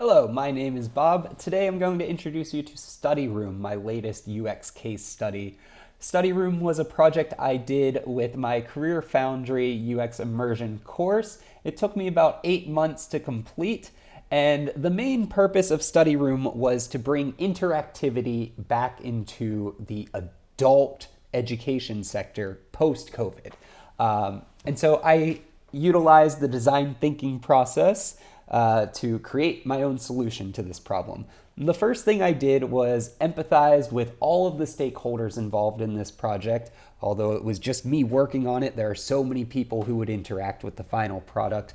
Hello, my name is Bob. Today I'm going to introduce you to StudyRoom, my latest UX case study. StudyRoom was a project I did with my Career Foundry UX immersion course. It took me about 8 months to complete, and the main purpose of StudyRoom was to bring interactivity back into the adult education sector post-COVID. And so I utilized the design thinking process to create my own solution to this problem. The first thing I did was empathize with all of the stakeholders involved in this project. Although it was just me working on it, there are so many people who would interact with the final product,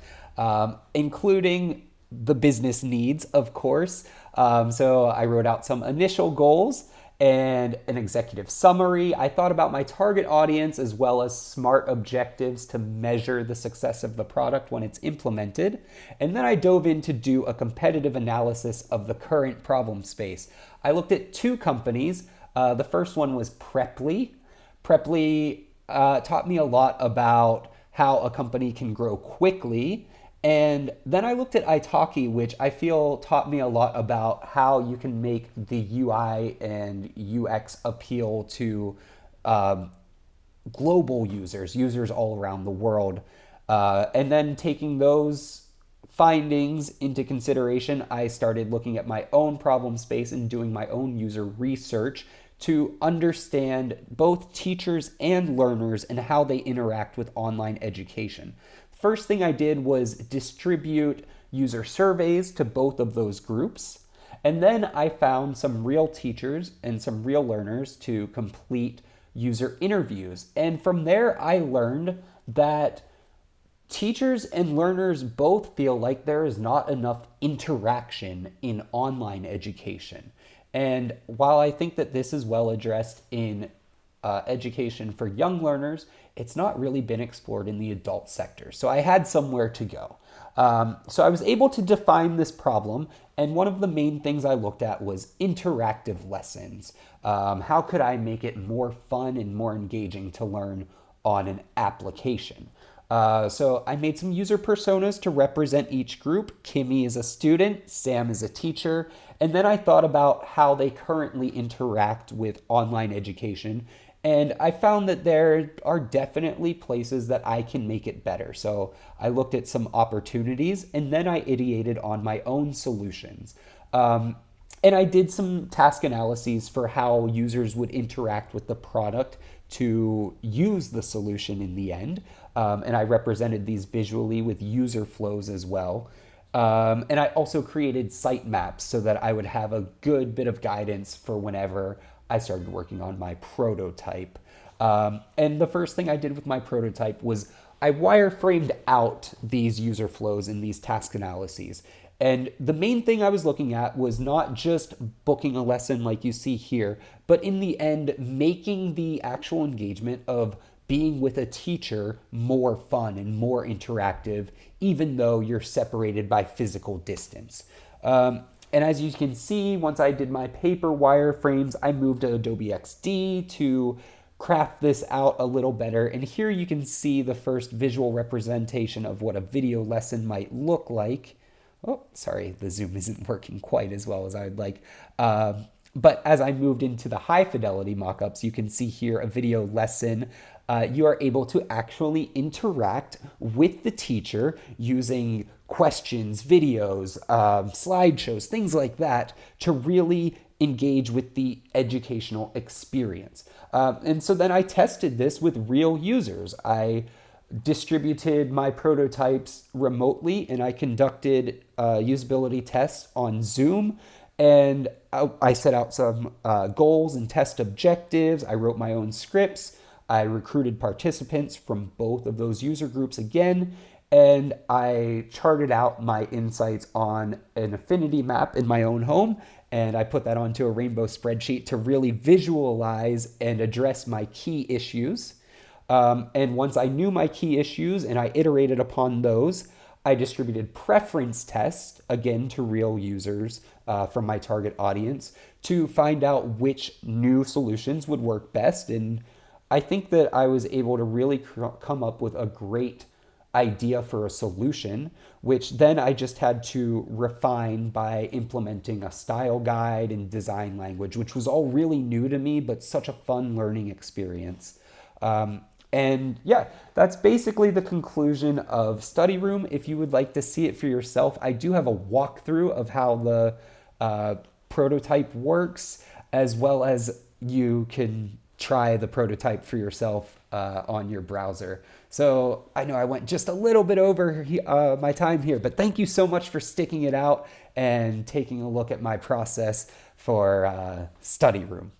including the business needs, of course. So I wrote out some initial goals and an executive summary. I thought about my target audience as well as SMART objectives to measure the success of the product when it's implemented. And then I dove in to do a competitive analysis of the current problem space. I looked at two companies. The first one was Preply. Preply taught me a lot about how a company can grow quickly. And then I looked at Italki, which I feel taught me a lot about how you can make the UI and UX appeal to global users all around the world. And then taking those findings into consideration, I started looking at my own problem space and doing my own user research to understand both teachers and learners and how they interact with online education. First thing I did was distribute user surveys to both of those groups. And then I found some real teachers and some real learners to complete user interviews. And from there, I learned that teachers and learners both feel like there is not enough interaction in online education. And while I think that this is well addressed in education for young learners, it's not really been explored in the adult sector. So I had somewhere to go. So I was able to define this problem, and one of the main things I looked at was interactive lessons. How could I make it more fun and more engaging to learn on an application? So I made some user personas to represent each group. Kimmy is a student, Sam is a teacher, and then I thought about how they currently interact with online education. And I found that there are definitely places that I can make it better. So I looked at some opportunities and then I ideated on my own solutions. And I did some task analyses for how users would interact with the product to use the solution in the end. And I represented these visually with user flows as well. And I also created site maps so that I would have a good bit of guidance for whenever I started working on my prototype. And the first thing I did with my prototype was I wireframed out these user flows in these task analyses. And the main thing I was looking at was not just booking a lesson like you see here, but in the end, making the actual engagement of being with a teacher more fun and more interactive, even though you're separated by physical distance. And as you can see, once I did my paper wireframes, I moved to Adobe XD to craft this out a little better. And here you can see the first visual representation of what a video lesson might look like. Oh, sorry, the zoom isn't working quite as well as I would like. But as I moved into the high fidelity mockups, you can see here a video lesson. You are able to actually interact with the teacher using questions, videos, slideshows, things like that to really engage with the educational experience. And so then I tested this with real users. I distributed my prototypes remotely and I conducted usability tests on Zoom. And I set out some goals and test objectives. I wrote my own scripts. I recruited participants from both of those user groups again, and I charted out my insights on an affinity map in my own home, and I put that onto a rainbow spreadsheet to really visualize and address my key issues. And once I knew my key issues and I iterated upon those, I distributed preference tests, again to real users from my target audience, to find out which new solutions would work best. And I think that I was able to really come up with a great idea for a solution, which then I just had to refine by implementing a style guide and design language, which was all really new to me, but such a fun learning experience. And yeah, that's basically the conclusion of StudyRoom. If you would like to see it for yourself, I do have a walkthrough of how the prototype works, as well as you can try the prototype for yourself on your browser. So I know I went just a little bit over my time here, but thank you so much for sticking it out and taking a look at my process for StudyRoom.